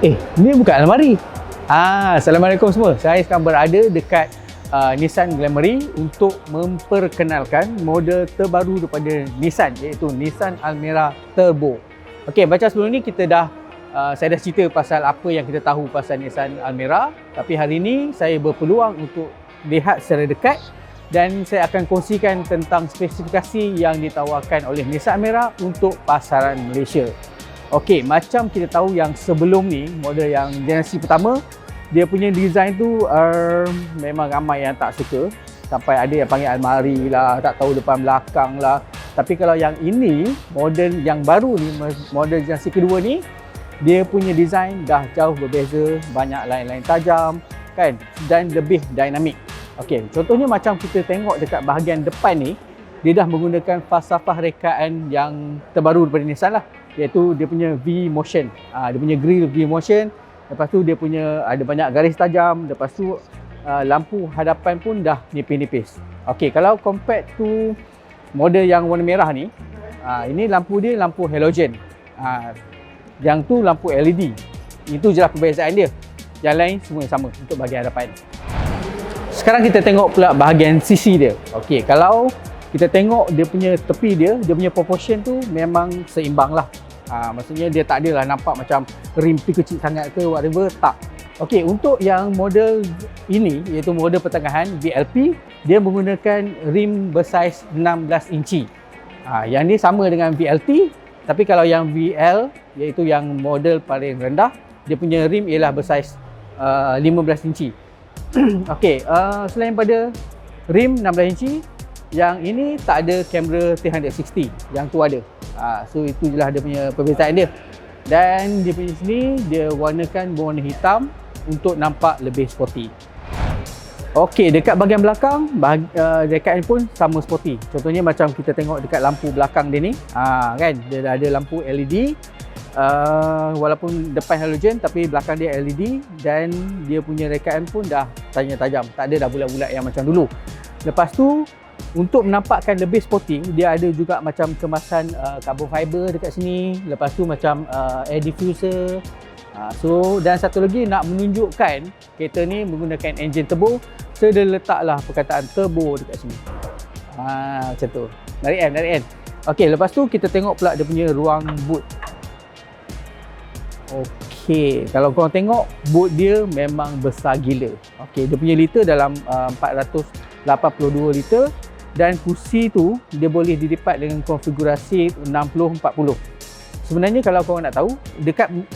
Ni bukan almari. Assalamualaikum semua. Saya sekarang berada dekat Nissan Glamoury untuk memperkenalkan model terbaru daripada Nissan, iaitu Nissan Almera Turbo. Okey, macam sebelum ni saya dah cerita pasal apa yang kita tahu pasal Nissan Almera, tapi hari ini saya berpeluang untuk lihat secara dekat dan saya akan kongsikan tentang spesifikasi yang ditawarkan oleh Nissan Almera untuk pasaran Malaysia. Okey, macam kita tahu yang sebelum ni, model yang generasi pertama, dia punya design tu memang ramai yang tak suka. Sampai ada yang panggil almari lah, tak tahu depan belakang lah. Tapi kalau yang ini, model yang baru ni, model generasi kedua ni, dia punya design dah jauh berbeza, banyak line-line tajam kan, dan lebih dinamik. Okey, contohnya macam kita tengok dekat bahagian depan ni, dia dah menggunakan falsafah rekaan yang terbaru daripada Nissan lah, iaitu dia punya V-motion. Dia punya grill V-motion. Lepas tu dia punya ada banyak garis tajam. Lepas tu lampu hadapan pun dah nipis-nipis. Okey, kalau compare to model yang warna merah ni, ini lampu dia lampu halogen. Yang tu lampu LED. Itu je lah perbezaan dia. Yang lain semua sama untuk bahagian hadapan. Sekarang kita tengok pula bahagian sisi dia. Okey, kalau kita tengok dia punya tepi dia punya proportion tu memang seimbang lah. Maksudnya dia tak adalah nampak macam rim tu kecil sangat ke whatever, tak. Okey, untuk yang model ini, iaitu model pertengahan VLP, dia menggunakan rim bersaiz 16 inci. Yang ni sama dengan VLT, tapi kalau yang VL, iaitu yang model paling rendah, dia punya rim ialah bersaiz 15 inci. Okey, selain pada rim 16 inci, yang ini tak ada kamera 360, yang tu ada. So itu je lah dia punya perbezaan dia. Dan dia punya sini dia warnakan berwarna hitam untuk nampak lebih sporty. Okey, dekat bahagian belakang rekaan pun sama sporty. Contohnya macam kita tengok dekat lampu belakang dia ni, kan dia dah ada lampu LED. Walaupun depan halogen tapi belakang dia LED, dan dia punya rekaan pun dah tajam, tak ada dah bulat-bulat yang macam dulu. Lepas tu untuk menampakkan lebih sporty, dia ada juga macam kemasan carbon fiber dekat sini. Lepas tu macam air diffuser. Dan satu lagi nak menunjukkan kereta ni menggunakan enjin turbo, so dia letaklah perkataan turbo dekat sini. Macam tu. Narik N. Okey, lepas tu kita tengok pula dia punya ruang boot. Okey, kalau korang tengok boot dia memang besar gila. Okey, dia punya liter dalam 482 liter. Dan kursi tu dia boleh dilipat dengan konfigurasi 60-40. Sebenarnya kalau korang nak tahu,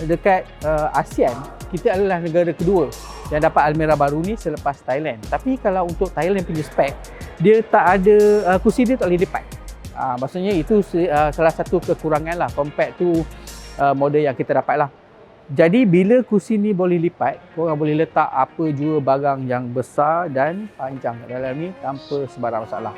dekat ASEAN, kita adalah negara kedua yang dapat Almera baru ni selepas Thailand. Tapi kalau untuk Thailand punya spek, dia tak ada, kursi dia tak boleh lipat. Maksudnya itu salah satu kekurangan lah compare to model yang kita dapat lah. Jadi bila kursi ni boleh lipat, korang boleh letak apa jua barang yang besar dan panjang kat dalam ni tanpa sebarang masalah.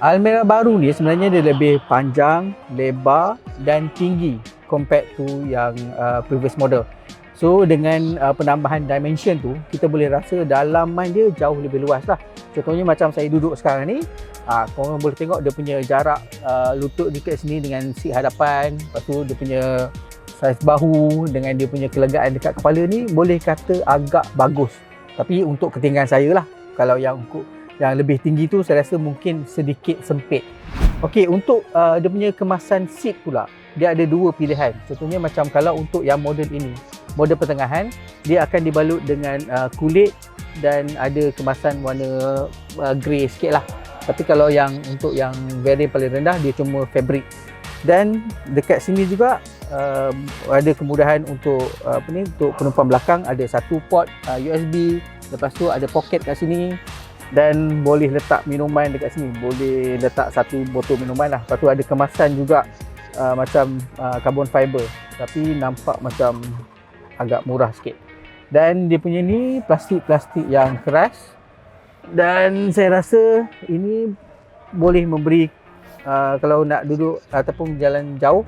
Almera baru ni sebenarnya dia lebih panjang, lebar dan tinggi compared to yang previous model. So dengan penambahan dimension tu, kita boleh rasa dalaman dia jauh lebih luas lah. Contohnya macam saya duduk sekarang ni, korang boleh tengok dia punya jarak lutut dekat sini dengan seat hadapan. Lepas tu dia punya saiz bahu dengan dia punya kelegaan dekat kepala ni boleh kata agak bagus. Tapi untuk ketinggian saya lah, kalau yang lebih tinggi tu saya rasa mungkin sedikit sempit. Okey, untuk dia punya kemasan seat pula, dia ada dua pilihan. Contohnya macam kalau untuk yang model ini, model pertengahan, dia akan dibalut dengan kulit dan ada kemasan warna grey sikit lah. Tapi kalau untuk yang variant paling rendah, dia cuma fabric. Dan dekat sini juga ada kemudahan untuk untuk penumpang belakang, ada satu port USB. Lepas tu ada poket kat sini dan boleh letak minuman dekat sini. Boleh letak satu botol minuman lah. Lepas tu ada kemasan juga macam carbon fiber, tapi nampak macam agak murah sikit. Dan dia punya ni plastik yang keras, dan saya rasa ini boleh memberi kalau nak duduk ataupun jalan jauh,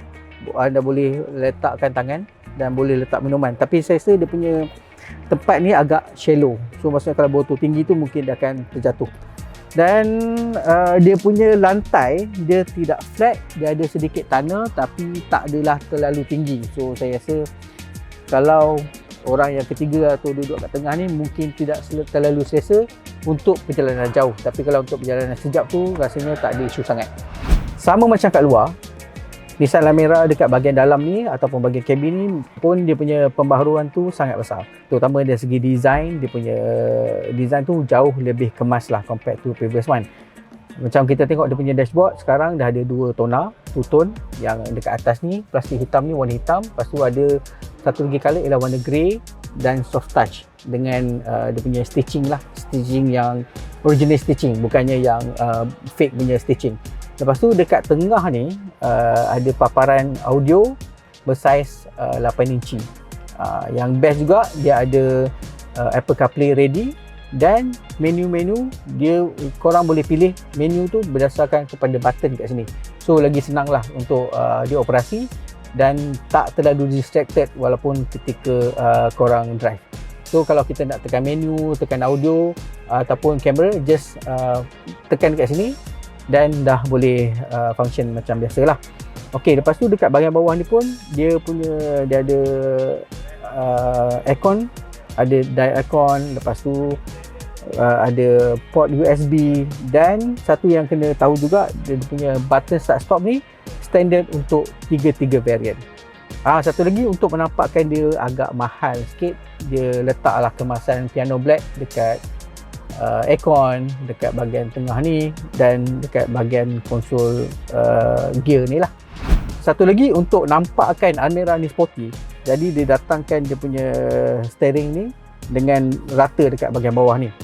anda boleh letakkan tangan dan boleh letak minuman. Tapi saya rasa dia punya tempat ni agak shallow. So maksudnya kalau botol tinggi tu mungkin dia akan terjatuh. Dan dia punya lantai dia tidak flat, dia ada sedikit tanah tapi tak adalah terlalu tinggi. So saya rasa kalau orang yang ketiga atau duduk kat tengah ni mungkin tidak terlalu selesa untuk perjalanan jauh. Tapi kalau untuk perjalanan sekejap tu rasanya tak ada isu sangat. Sama macam kat luar, Nissan Almera dekat bahagian dalam ni ataupun bahagian kabin ni pun dia punya pembaharuan tu sangat besar. Terutama dari segi design, dia punya design tu jauh lebih kemas lah compared to previous one. Macam kita tengok dia punya dashboard sekarang dah ada dua tona, two tone. Yang dekat atas ni plastik hitam ni warna hitam, lepas tu ada satu lagi colour ialah warna grey dan soft touch dengan dia punya stitching lah, stitching yang original stitching, bukannya yang fake punya stitching. Lepas tu dekat tengah ni ada paparan audio bersaiz 8 inci. Yang best juga dia ada Apple CarPlay ready dan menu-menu dia korang boleh pilih menu tu berdasarkan kepada button kat sini. So lagi senang lah untuk dia operasi dan tak terlalu distracted walaupun ketika korang drive. So kalau kita nak tekan menu, tekan audio ataupun kamera, just tekan kat sini dan dah boleh function macam biasa lah. Ok, lepas tu dekat bahagian bawah ni pun dia ada aircon, ada diode aircon, lepas tu ada port USB dan satu yang kena tahu juga dia punya button start stop ni standard untuk 3 variant. Satu lagi untuk menampakkan dia agak mahal sikit, dia letaklah kemasan piano black dekat aircon, dekat bahagian tengah ni dan dekat bahagian konsol gear ni lah. Satu lagi untuk nampakkan Almera ni sporty, jadi dia datangkan dia punya steering ni dengan rata dekat bahagian bawah ni.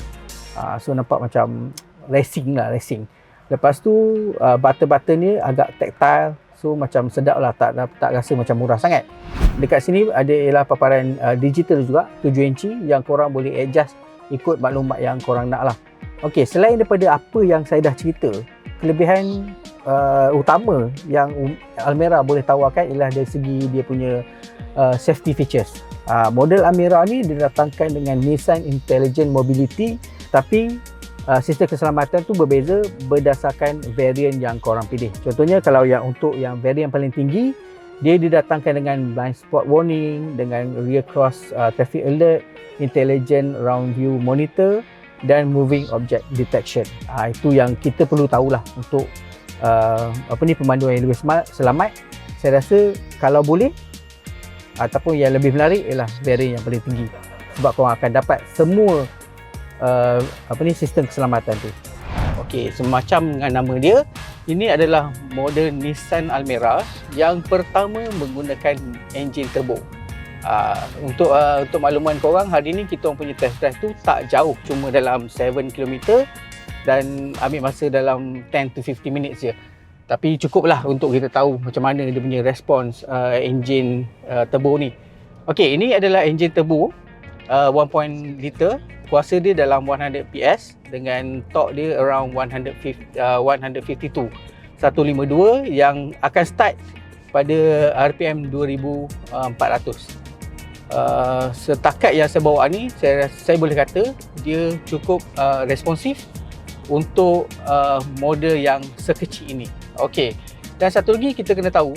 So nampak macam racing lah, racing. Lepas tu button-button ni agak tactile, so macam sedap lah, tak rasa macam murah sangat. Dekat sini ada ialah paparan digital juga 7 inci yang korang boleh adjust ikut maklumat yang korang nak lah. Ok, selain daripada apa yang saya dah cerita, kelebihan utama yang Almera boleh tawarkan ialah dari segi dia punya safety features. Model Almera ni didatangkan dengan Nissan Intelligent Mobility, tapi sistem keselamatan tu berbeza berdasarkan varian yang korang pilih. Contohnya kalau yang untuk yang varian paling tinggi, dia didatangkan dengan blind spot warning, dengan rear cross traffic alert, intelligent round view monitor dan moving object detection. Itu yang kita perlu tahulah untuk pemanduan yang lebih selamat. Saya rasa kalau boleh ataupun yang lebih menarik ialah varian yang paling tinggi, sebab korang akan dapat semua sistem keselamatan tu. Okey, semacam dengan nama dia, ini adalah model Nissan Almera yang pertama menggunakan enjin turbo. Untuk makluman korang, hari ni kita punya test drive tu tak jauh, cuma dalam 7 km dan ambil masa dalam 10 to 15 minutes je. Tapi cukuplah untuk kita tahu macam mana dia punya respons enjin turbo ni. Okey, ini adalah enjin turbo 1.0 liter. Kuasa dia dalam 100 PS dengan torque dia around 152 yang akan start pada RPM 2400. Setakat yang saya bawa ni, saya boleh kata dia cukup responsif untuk model yang sekecil ini. Okey, dan satu lagi kita kena tahu,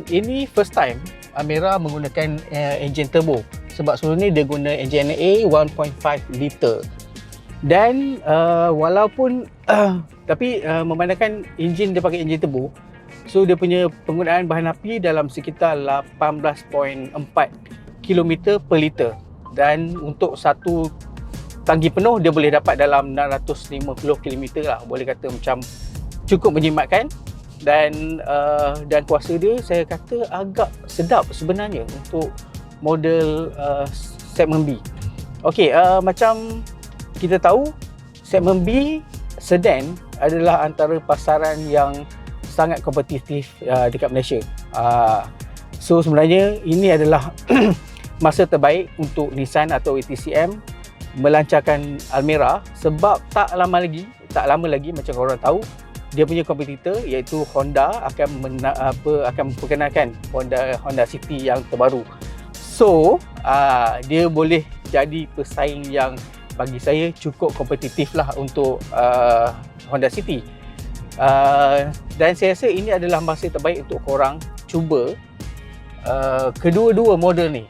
ini first time Almera menggunakan enjin turbo, sebab sebelum ni dia guna enjin NA 1.5 liter. Dan walaupun tapi memandangkan enjin dia pakai enjin turbo, so dia punya penggunaan bahan api dalam sekitar 18.4 km per liter, dan untuk satu tangki penuh dia boleh dapat dalam 650 km lah, boleh kata macam cukup menjimatkan. Dan kuasa dia saya kata agak sedap sebenarnya untuk model segmen B. Okey, macam kita tahu segmen B sedan adalah antara pasaran yang sangat kompetitif dekat Malaysia. So sebenarnya ini adalah masa terbaik untuk Nissan atau ATCM melancarkan Almera, sebab tak lama lagi macam korang tahu, dia punya kompetitor iaitu Honda akan memperkenalkan Honda City yang terbaru. So dia boleh jadi pesaing yang bagi saya cukup kompetitif lah untuk Honda City. Dan saya rasa ini adalah masa terbaik untuk korang cuba kedua-dua model ni.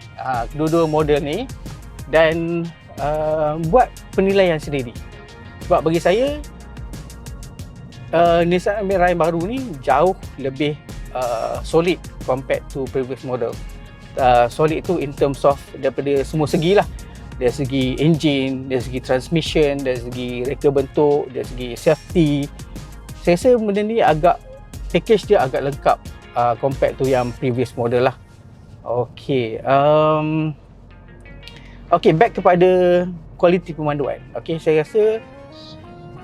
Dan buat penilaian sendiri. Sebab bagi saya Nissan Almera yang baru ni jauh lebih solid compared to previous model. Solid tu in terms of daripada semua segi lah. Dari segi engine, dari segi transmission, dari segi reka bentuk, dari segi safety. Saya rasa benda ni package dia agak lengkap compared to yang previous model lah. Okay, back kepada kualiti pemanduan. Okay, saya rasa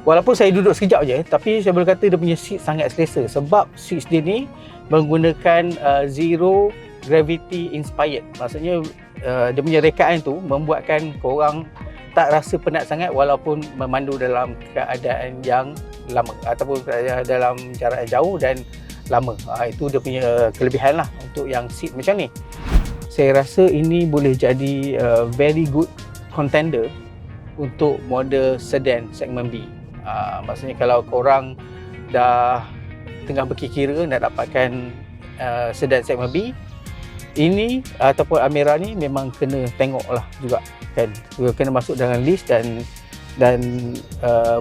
walaupun saya duduk sekejap je, tapi saya boleh kata dia punya seat sangat selesa. Sebab seats dia ni menggunakan zero gravity inspired. Maksudnya dia punya rekaan tu membuatkan korang tak rasa penat sangat walaupun memandu dalam keadaan yang lama ataupun dalam jarak yang jauh dan lama. Itu dia punya kelebihan lah untuk yang seat macam ni. Saya rasa ini boleh jadi very good contender untuk model sedan segmen B. Maksudnya kalau korang dah tengah berkira nak dapatkan sedan segmen B, ini ataupun Almera ni memang kena tengok lah juga kan. Kena masuk dalam list dan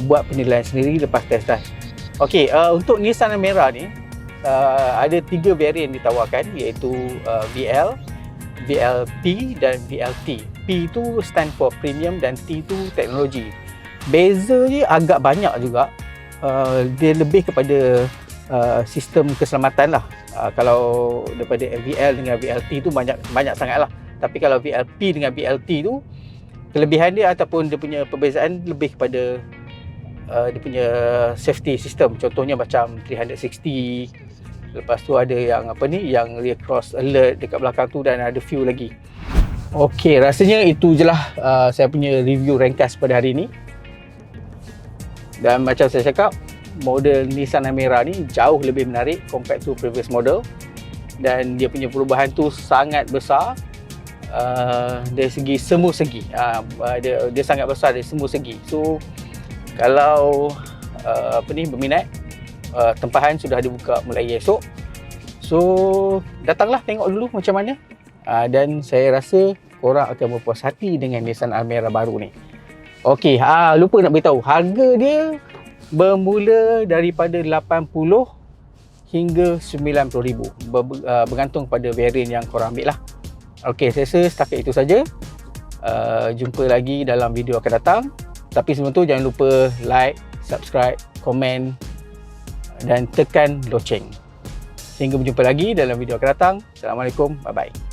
buat penilaian sendiri lepas test drive. Okey, untuk Nissan Almera ni ada 3 varian ditawarkan, iaitu VL, VLP dan VLT. P tu stand for premium dan T tu teknologi. Beza dia agak banyak juga. Dia lebih kepada sistem keselamatan lah. Kalau daripada VL dengan VLT tu banyak sangat lah. Tapi kalau VLP dengan VLT tu, kelebihan dia ataupun dia punya perbezaan lebih kepada dia punya safety system. Contohnya macam 360. Lepas tu ada yang yang rear cross alert dekat belakang tu dan ada few lagi. Okey, rasanya itu je lah saya punya review ringkas pada hari ni. Dan macam saya cakap, model Nissan Almera ni jauh lebih menarik compared to previous model. Dan dia punya perubahan tu sangat besar dari segi semua segi. Dia sangat besar dari semua segi. So kalau berminat, tempahan sudah dibuka mulai esok. So datanglah tengok dulu macam mana. Dan saya rasa korang akan berpuas hati dengan Nissan Almera baru ni. Okey, lupa nak beritahu, harga dia bermula daripada 80 hingga 90,000, bergantung pada varian yang korang ambil lah. Okey, saya rasa setakat itu saja. Jumpa lagi dalam video akan datang. Tapi sebelum tu jangan lupa like, subscribe, komen dan tekan loceng. Sehingga berjumpa lagi dalam video akan datang. Assalamualaikum, bye bye.